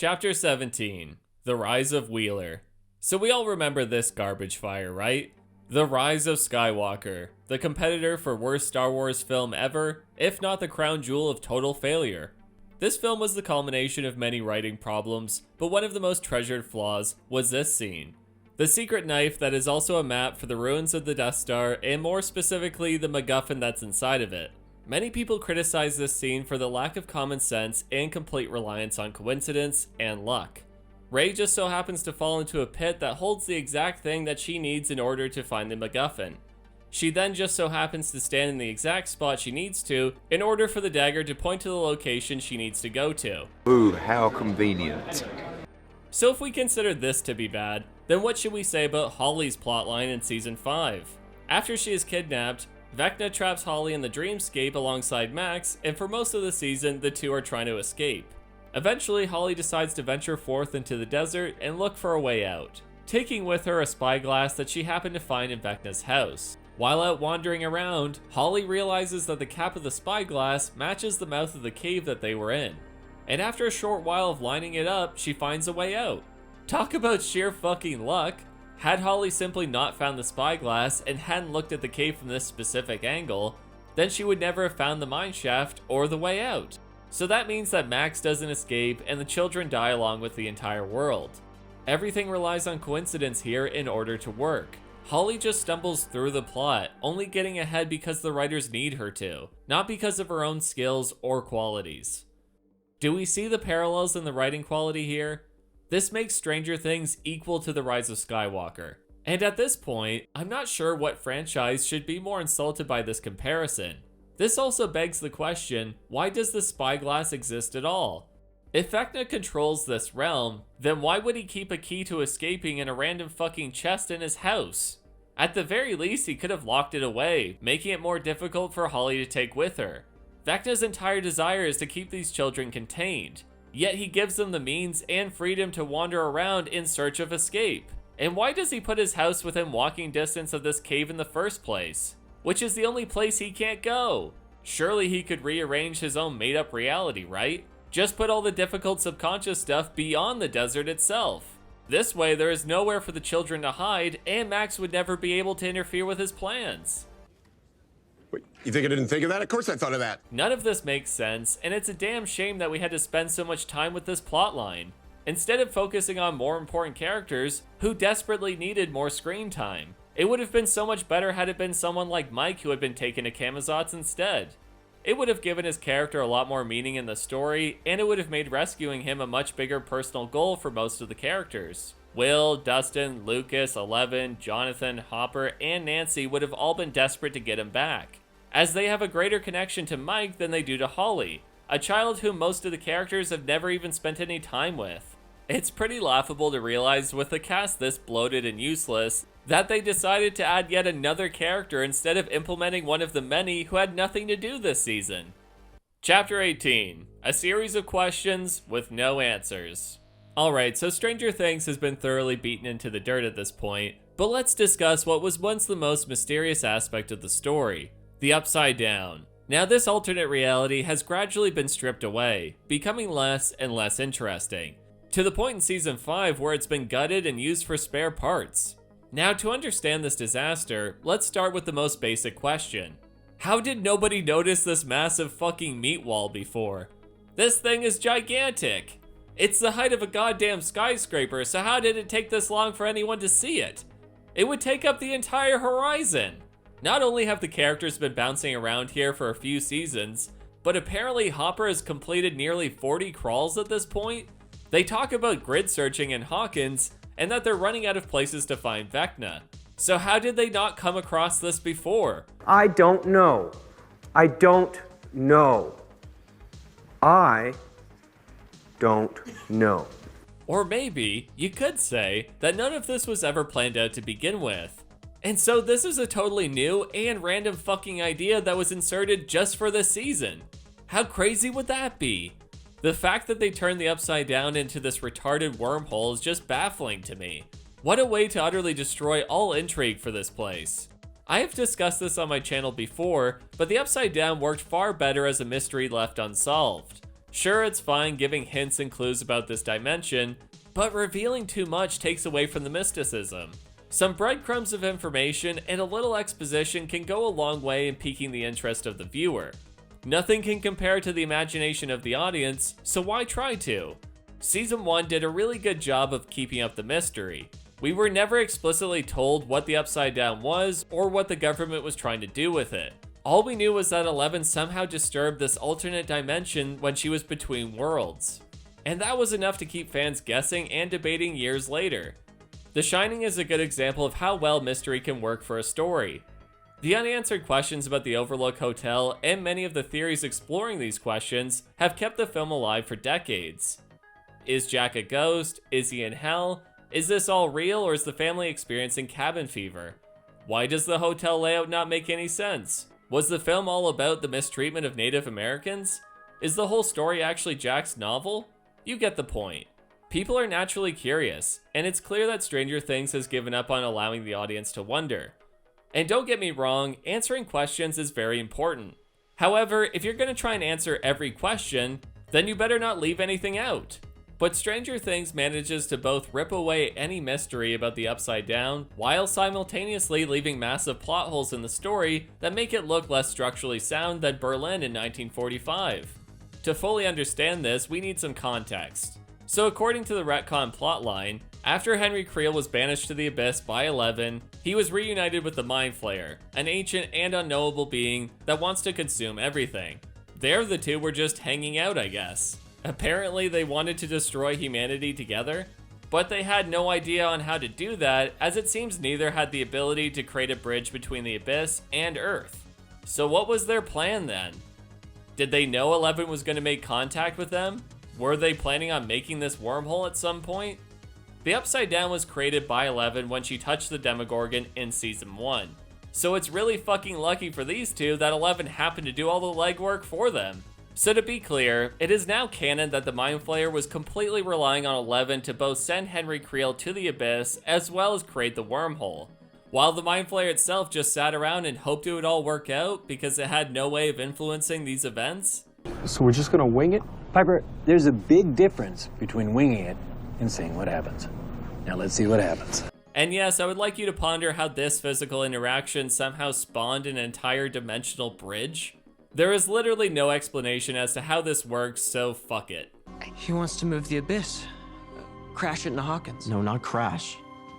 Chapter 17, The Rise of Wheeler. So we all remember this garbage fire, right? The Rise of Skywalker, the competitor for worst Star Wars film ever, if not the crown jewel of total failure. This film was the culmination of many writing problems, but one of the most treasured flaws was this scene. The secret knife that is also a map for the ruins of the Death Star, and more specifically the MacGuffin that's inside of it. Many people criticize this scene for the lack of common sense and complete reliance on coincidence and luck. Rey just so happens to fall into a pit that holds the exact thing that she needs in order to find the MacGuffin. She then just so happens to stand in the exact spot she needs to in order for the dagger to point to the location she needs to go to. Ooh, how convenient. So if we consider this to be bad, then what should we say about Holly's plotline in Season 5? After she is kidnapped, Vecna traps Holly in the dreamscape alongside Max, and for most of the season, the two are trying to escape. Eventually, Holly decides to venture forth into the desert and look for a way out, taking with her a spyglass that she happened to find in Vecna's house. While out wandering around, Holly realizes that the cap of the spyglass matches the mouth of the cave that they were in. And after a short while of lining it up, she finds a way out. Talk about sheer fucking luck. Had Holly simply not found the spyglass and hadn't looked at the cave from this specific angle, then she would never have found the mine shaft or the way out. So that means that Max doesn't escape and the children die along with the entire world. Everything relies on coincidence here in order to work. Holly just stumbles through the plot, only getting ahead because the writers need her to, not because of her own skills or qualities. Do we see the parallels in the writing quality here? This makes Stranger Things equal to the Rise of Skywalker. And at this point, I'm not sure what franchise should be more insulted by this comparison. This also begs the question, why does the spyglass exist at all? If Vecna controls this realm, then why would he keep a key to escaping in a random fucking chest in his house? At the very least, he could have locked it away, making it more difficult for Holly to take with her. Vecna's entire desire is to keep these children contained, yet he gives them the means and freedom to wander around in search of escape. And why does he put his house within walking distance of this cave in the first place? Which is the only place he can't go. Surely he could rearrange his own made-up reality, right? Just put all the difficult subconscious stuff beyond the desert itself. This way there is nowhere for the children to hide, and Max would never be able to interfere with his plans. Wait, you think I didn't think of that? Of course I thought of that. None of this makes sense, and it's a damn shame that we had to spend so much time with this plotline, instead of focusing on more important characters who desperately needed more screen time. It would have been so much better had it been someone like Mike who had been taken to Camazotz instead. It would have given his character a lot more meaning in the story, and it would have made rescuing him a much bigger personal goal for most of the characters. Will, Dustin, Lucas, Eleven, Jonathan, Hopper, and Nancy would have all been desperate to get him back, as they have a greater connection to Mike than they do to Holly, a child whom most of the characters have never even spent any time with. It's pretty laughable to realize with a cast this bloated and useless, that they decided to add yet another character instead of implementing one of the many who had nothing to do this season. Chapter 18, a series of questions with no answers. Alright, so Stranger Things has been thoroughly beaten into the dirt at this point, but let's discuss what was once the most mysterious aspect of the story, the Upside Down. Now this alternate reality has gradually been stripped away, becoming less and less interesting, to the point in Season 5 where it's been gutted and used for spare parts. Now, to understand this disaster, let's start with the most basic question. How did nobody notice this massive fucking meat wall before? This thing is gigantic! It's the height of a goddamn skyscraper, so how did it take this long for anyone to see it? It would take up the entire horizon! Not only have the characters been bouncing around here for a few seasons, but apparently Hopper has completed nearly 40 crawls at this point. They talk about grid searching in Hawkins, and that they're running out of places to find Vecna. So how did they not come across this before? I don't know. I don't know. I don't know. Or maybe you could say that none of this was ever planned out to begin with. And so this is a totally new and random fucking idea that was inserted just for this season. How crazy would that be? The fact that they turned the Upside Down into this retarded wormhole is just baffling to me. What a way to utterly destroy all intrigue for this place. I have discussed this on my channel before, but the Upside Down worked far better as a mystery left unsolved. Sure, it's fine giving hints and clues about this dimension, but revealing too much takes away from the mysticism. Some breadcrumbs of information and a little exposition can go a long way in piquing the interest of the viewer. Nothing can compare to the imagination of the audience, so why try to? Season 1 did a really good job of keeping up the mystery. We were never explicitly told what the Upside Down was or what the government was trying to do with it. All we knew was that 11 somehow disturbed this alternate dimension when she was between worlds. And that was enough to keep fans guessing and debating years later. The Shining is a good example of how well mystery can work for a story. The unanswered questions about the Overlook Hotel and many of the theories exploring these questions have kept the film alive for decades. Is Jack a ghost? Is he in hell? Is this all real, or is the family experiencing cabin fever? Why does the hotel layout not make any sense? Was the film all about the mistreatment of Native Americans? Is the whole story actually Jack's novel? You get the point. People are naturally curious, and it's clear that Stranger Things has given up on allowing the audience to wonder. And don't get me wrong, answering questions is very important. However, if you're going to try and answer every question, then you better not leave anything out. But Stranger Things manages to both rip away any mystery about the Upside Down, while simultaneously leaving massive plot holes in the story that make it look less structurally sound than Berlin in 1945. To fully understand this, we need some context. So according to the retcon plotline, after Henry Creel was banished to the Abyss by 11, he was reunited with the Mind Flayer, an ancient and unknowable being that wants to consume everything. There the two were just hanging out, I guess. Apparently they wanted to destroy humanity together, but they had no idea on how to do that, as it seems neither had the ability to create a bridge between the Abyss and Earth. So what was their plan then? Did they know 11 was going to make contact with them? Were they planning on making this wormhole at some point? The Upside Down was created by 11 when she touched the Demogorgon in Season 1. So it's really fucking lucky for these two that 11 happened to do all the legwork for them. So to be clear, it is now canon that the Mind Flayer was completely relying on 11 to both send Henry Creel to the Abyss as well as create the wormhole, while the Mind Flayer itself just sat around and hoped it would all work out because it had no way of influencing these events. So we're just gonna wing it? Piper, there's a big difference between winging it and seeing what happens. Now let's see what happens. And yes, I would like you to ponder how this physical interaction somehow spawned an entire dimensional bridge. There is literally no explanation as to how this works, so fuck it. He wants to move the Abyss. Crash it into Hawkins. No, not crash.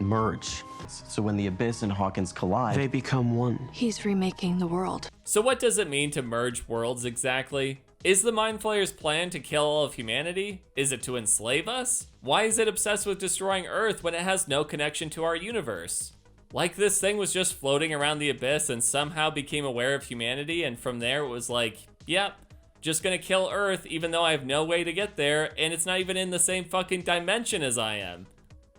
Merge. So when the Abyss and Hawkins collide, They become one. He's remaking the world. So what does it mean to merge worlds exactly? Is the Mind Flayer's plan to kill all of humanity? Is it to enslave us? Why is it obsessed with destroying Earth when it has no connection to our universe? Like this thing was just floating around the Abyss and somehow became aware of humanity, and from there it was like, yep, just gonna kill Earth even though I have no way to get there and it's not even in the same fucking dimension as I am.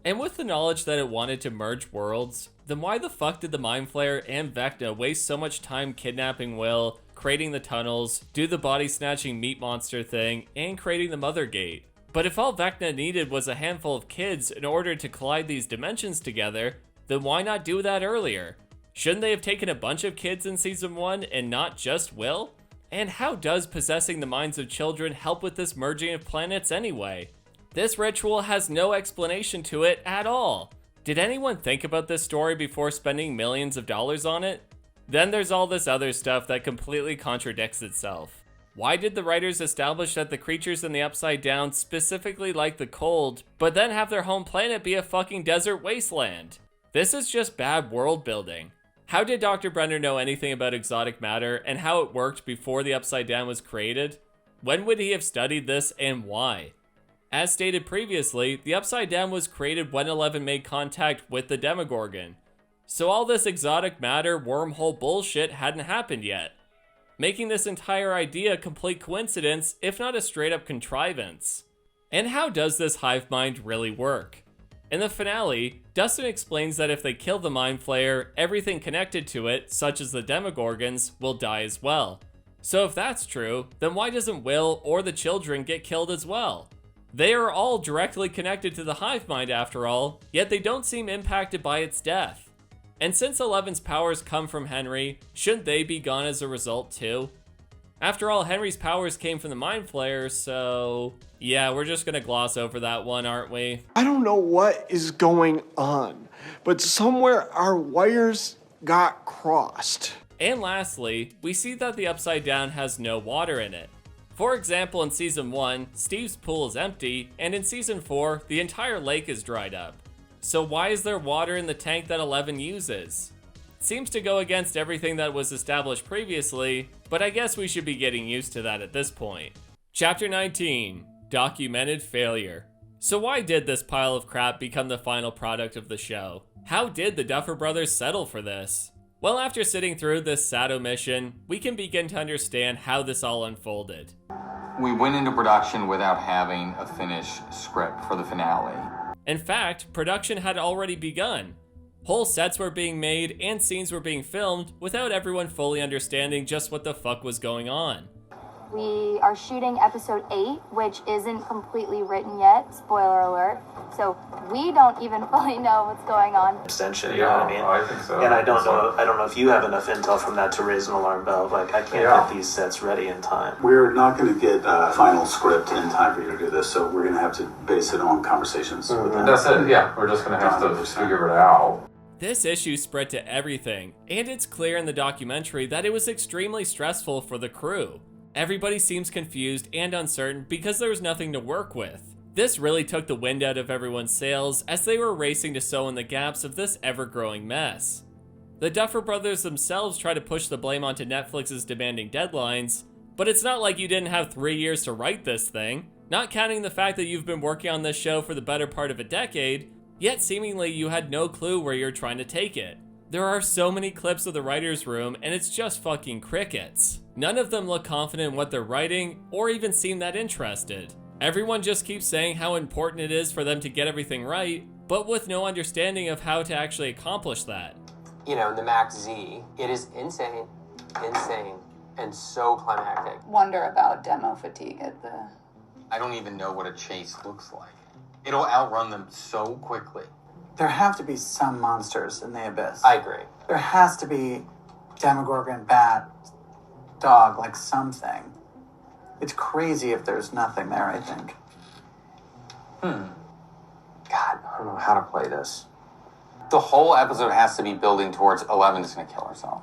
And with the knowledge that it wanted to merge worlds, then why the fuck did the Mind Flayer and Vecna waste so much time kidnapping Will, creating the tunnels, do the body snatching meat monster thing, and creating the Mother Gate? But if all Vecna needed was a handful of kids in order to collide these dimensions together, then why not do that earlier? Shouldn't they have taken a bunch of kids in Season 1 and not just Will? And how does possessing the minds of children help with this merging of planets anyway? This ritual has no explanation to it at all. Did anyone think about this story before spending millions of dollars on it? Then there's all this other stuff that completely contradicts itself. Why did the writers establish that the creatures in the Upside Down specifically like the cold, but then have their home planet be a fucking desert wasteland? This is just bad world building. How did Dr. Brenner know anything about exotic matter and how it worked before the Upside Down was created? When would he have studied this and why? As stated previously, the Upside Down was created when 11 made contact with the Demogorgon. So all this exotic matter wormhole bullshit hadn't happened yet, making this entire idea a complete coincidence, if not a straight up contrivance. And how does this hive mind really work? In the finale, Dustin explains that if they kill the Mind Flayer, everything connected to it, such as the Demogorgons, will die as well. So if that's true, then why doesn't Will or the children get killed as well? They are all directly connected to the hive mind after all, yet they don't seem impacted by its death. And since 11's powers come from Henry, shouldn't they be gone as a result too? After all, Henry's powers came from the Mind Flayer, so yeah, we're just gonna gloss over that one, aren't we? I don't know what is going on, but somewhere our wires got crossed. And lastly, we see that the Upside Down has no water in it. For example, in Season 1, Steve's pool is empty, and in Season 4, the entire lake is dried up. So why is there water in the tank that Eleven uses? Seems to go against everything that was established previously, but I guess we should be getting used to that at this point. Chapter 19, Documented Failure. So why did this pile of crap become the final product of the show? How did the Duffer Brothers settle for this? Well, after sitting through this sad omission, we can begin to understand how this all unfolded. We went into production without having a finished script for the finale. In fact, production had already begun. Whole sets were being made and scenes were being filmed without everyone fully understanding just what the fuck was going on. We are shooting episode 8, which isn't completely written yet, spoiler alert. So we don't even fully know what's going on. Extension, you know what I mean? I think so. And I don't know if you have enough intel from that to raise an alarm bell. Like, I can't get these sets ready in time. We're not going to get a final script in time for you to do this, so we're going to have to base it on conversations with them. That's it, yeah. We're just going to have to figure it out. This issue spread to everything, and it's clear in the documentary that it was extremely stressful for the crew. Everybody seems confused and uncertain because there was nothing to work with. This really took the wind out of everyone's sails as they were racing to sew in the gaps of this ever-growing mess. The Duffer Brothers themselves try to push the blame onto Netflix's demanding deadlines, but it's not like you didn't have 3 years to write this thing, not counting the fact that you've been working on this show for the better part of a decade, yet seemingly you had no clue where you're trying to take it. There are so many clips of the writer's room and it's just fucking crickets. None of them look confident in what they're writing or even seem that interested. Everyone just keeps saying how important it is for them to get everything right, but with no understanding of how to actually accomplish that. You know, the Max Z, it is insane, and so climactic. Wonder about demo fatigue at the... I don't even know what a chase looks like. It'll outrun them so quickly. There have to be some monsters in the abyss. I agree. There has to be Demogorgon, bat, dog, like something. It's crazy if there's nothing there, I think. God, I don't know how to play this. The whole episode has to be building towards Eleven is going to kill herself.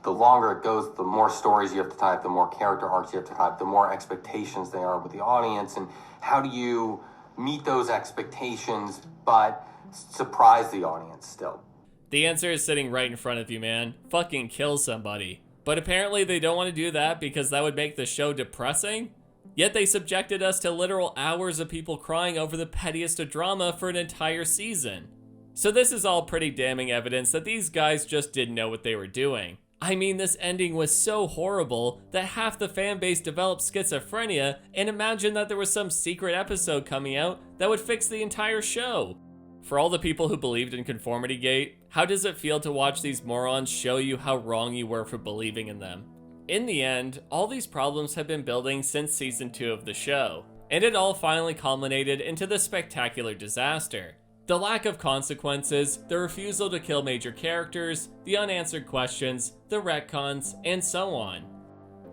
The longer it goes, the more stories you have to type, the more character arcs you have to type, the more expectations they are with the audience, and how do you meet those expectations but surprise the audience still? The answer is sitting right in front of you, man. Fucking kill somebody. But apparently they don't want to do that because that would make the show depressing. Yet they subjected us to literal hours of people crying over the pettiest of drama for an entire season. So this is all pretty damning evidence that these guys just didn't know what they were doing. I mean, this ending was so horrible that half the fan base developed schizophrenia and imagined that there was some secret episode coming out that would fix the entire show. For all the people who believed in Conformity Gate, how does it feel to watch these morons show you how wrong you were for believing in them? In the end, all these problems have been building since season 2 of the show, and it all finally culminated into this spectacular disaster. The lack of consequences, the refusal to kill major characters, the unanswered questions, the retcons, and so on.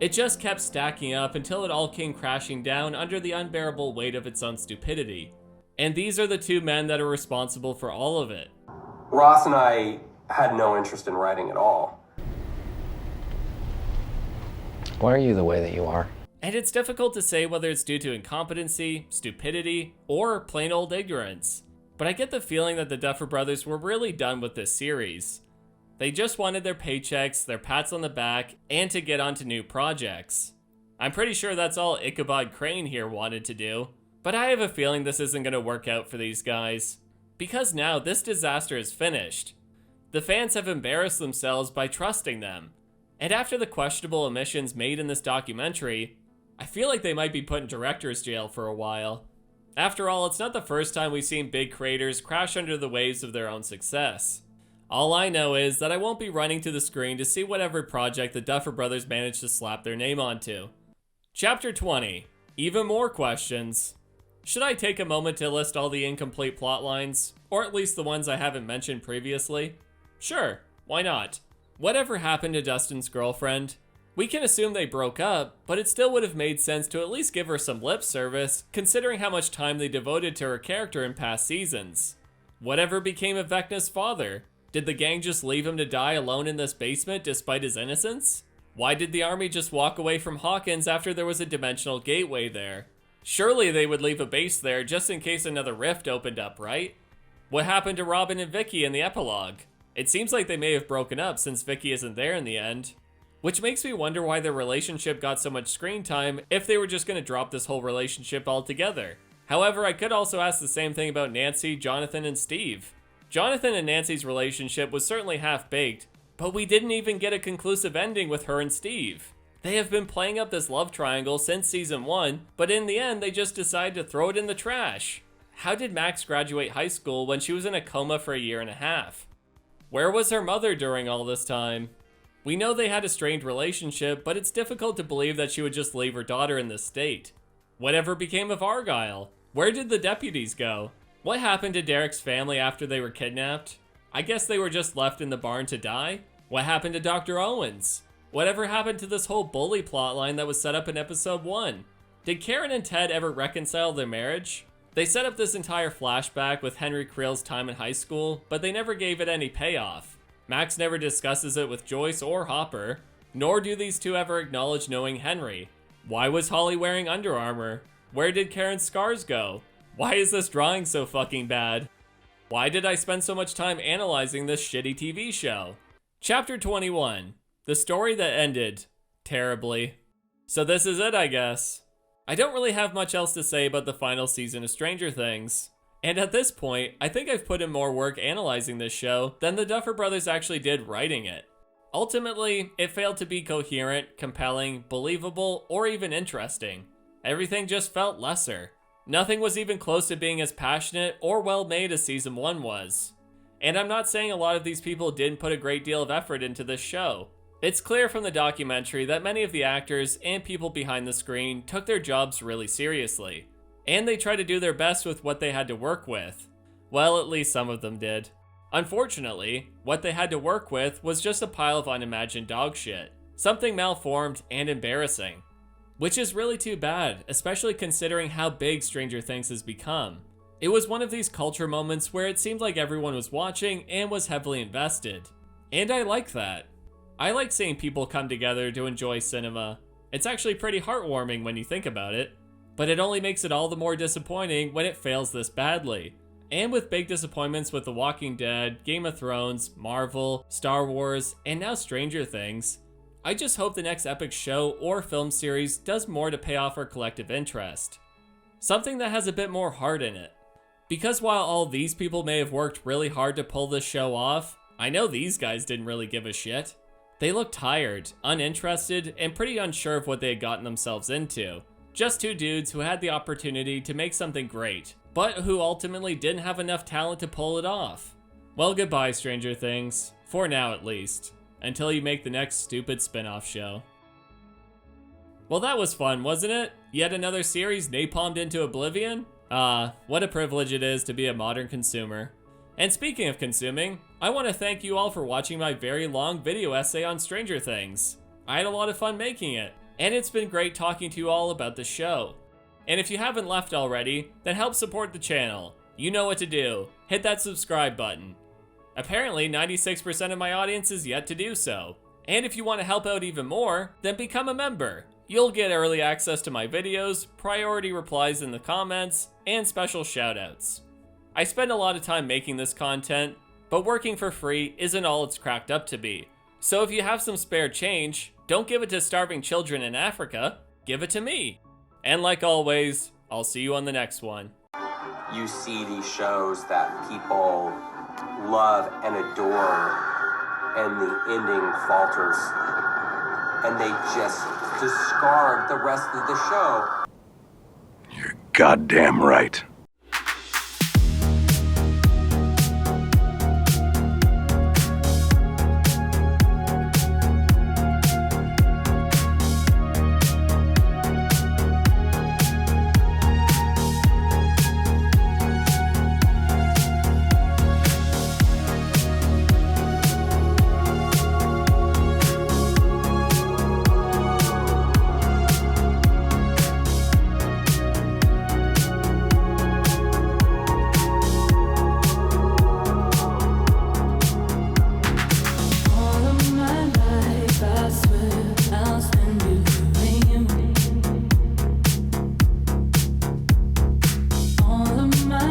It just kept stacking up until it all came crashing down under the unbearable weight of its own stupidity. And these are the two men that are responsible for all of it. Ross and I had no interest in writing at all. Why are you the way that you are? And it's difficult to say whether it's due to incompetency, stupidity, or plain old ignorance. But I get the feeling that the Duffer Brothers were really done with this series. They just wanted their paychecks, their pats on the back, and to get onto new projects. I'm pretty sure that's all Ichabod Crane here wanted to do. But I have a feeling this isn't going to work out for these guys. Because now this disaster is finished. The fans have embarrassed themselves by trusting them. And after the questionable omissions made in this documentary, I feel like they might be put in director's jail for a while. After all, it's not the first time we've seen big creators crash under the waves of their own success. All I know is that I won't be running to the screen to see whatever project the Duffer Brothers managed to slap their name onto. Chapter 20. Even more questions. Should I take a moment to list all the incomplete plotlines, or at least the ones I haven't mentioned previously? Sure, why not? Whatever happened to Dustin's girlfriend? We can assume they broke up, but it still would have made sense to at least give her some lip service, considering how much time they devoted to her character in past seasons. Whatever became of Vecna's father? Did the gang just leave him to die alone in this basement despite his innocence? Why did the army just walk away from Hawkins after there was a dimensional gateway there? Surely they would leave a base there just in case another rift opened up, right? What happened to Robin and Vicky in the epilogue? It seems like they may have broken up since Vicky isn't there in the end. Which makes me wonder why their relationship got so much screen time if they were just going to drop this whole relationship altogether. However, I could also ask the same thing about Nancy, Jonathan, and Steve. Jonathan and Nancy's relationship was certainly half-baked, but we didn't even get a conclusive ending with her and Steve. They have been playing up this love triangle since season 1, but in the end they just decided to throw it in the trash. How did Max graduate high school when she was in a coma for a year and a half? Where was her mother during all this time? We know they had a strained relationship, but it's difficult to believe that she would just leave her daughter in this state. Whatever became of Argyle? Where did the deputies go? What happened to Derek's family after they were kidnapped? I guess they were just left in the barn to die? What happened to Dr. Owens? Whatever happened to this whole bully plotline that was set up in episode 1? Did Karen and Ted ever reconcile their marriage? They set up this entire flashback with Henry Creel's time in high school, but they never gave it any payoff. Max never discusses it with Joyce or Hopper, nor do these two ever acknowledge knowing Henry. Why was Holly wearing Under Armour? Where did Karen's scars go? Why is this drawing so fucking bad? Why did I spend so much time analyzing this shitty TV show? Chapter 21. The story that ended terribly. So this is it, I guess. I don't really have much else to say about the final season of Stranger Things. And at this point, I think I've put in more work analyzing this show than the Duffer Brothers actually did writing it. Ultimately, it failed to be coherent, compelling, believable, or even interesting. Everything just felt lesser. Nothing was even close to being as passionate or well made as season 1 was. And I'm not saying a lot of these people didn't put a great deal of effort into this show. It's clear from the documentary that many of the actors and people behind the screen took their jobs really seriously. And they tried to do their best with what they had to work with. Well, at least some of them did. Unfortunately, what they had to work with was just a pile of unimagined dog shit. Something malformed and embarrassing. Which is really too bad, especially considering how big Stranger Things has become. It was one of these culture moments where it seemed like everyone was watching and was heavily invested. And I like that. I like seeing people come together to enjoy cinema. It's actually pretty heartwarming when you think about it. But it only makes it all the more disappointing when it fails this badly. And with big disappointments with The Walking Dead, Game of Thrones, Marvel, Star Wars, and now Stranger Things, I just hope the next epic show or film series does more to pay off our collective interest. Something that has a bit more heart in it. Because while all these people may have worked really hard to pull this show off, I know these guys didn't really give a shit. They looked tired, uninterested, and pretty unsure of what they had gotten themselves into. Just two dudes who had the opportunity to make something great, but who ultimately didn't have enough talent to pull it off. Well, goodbye, Stranger Things. For now, at least. Until you make the next stupid spin-off show. Well, that was fun, wasn't it? Yet another series napalmed into oblivion? What a privilege it is to be a modern consumer. And speaking of consuming, I want to thank you all for watching my very long video essay on Stranger Things. I had a lot of fun making it. And it's been great talking to you all about the show. And if you haven't left already, then help support the channel. You know what to do. Hit that subscribe button. Apparently, 96% of my audience is yet to do so. And if you want to help out even more, then become a member. You'll get early access to my videos, priority replies in the comments, and special shoutouts. I spend a lot of time making this content, but working for free isn't all it's cracked up to be. So if you have some spare change, don't give it to starving children in Africa, give it to me. And like always, I'll see you on the next one. You see these shows that people love and adore, and the ending falters, and they just discard the rest of the show. You're goddamn right.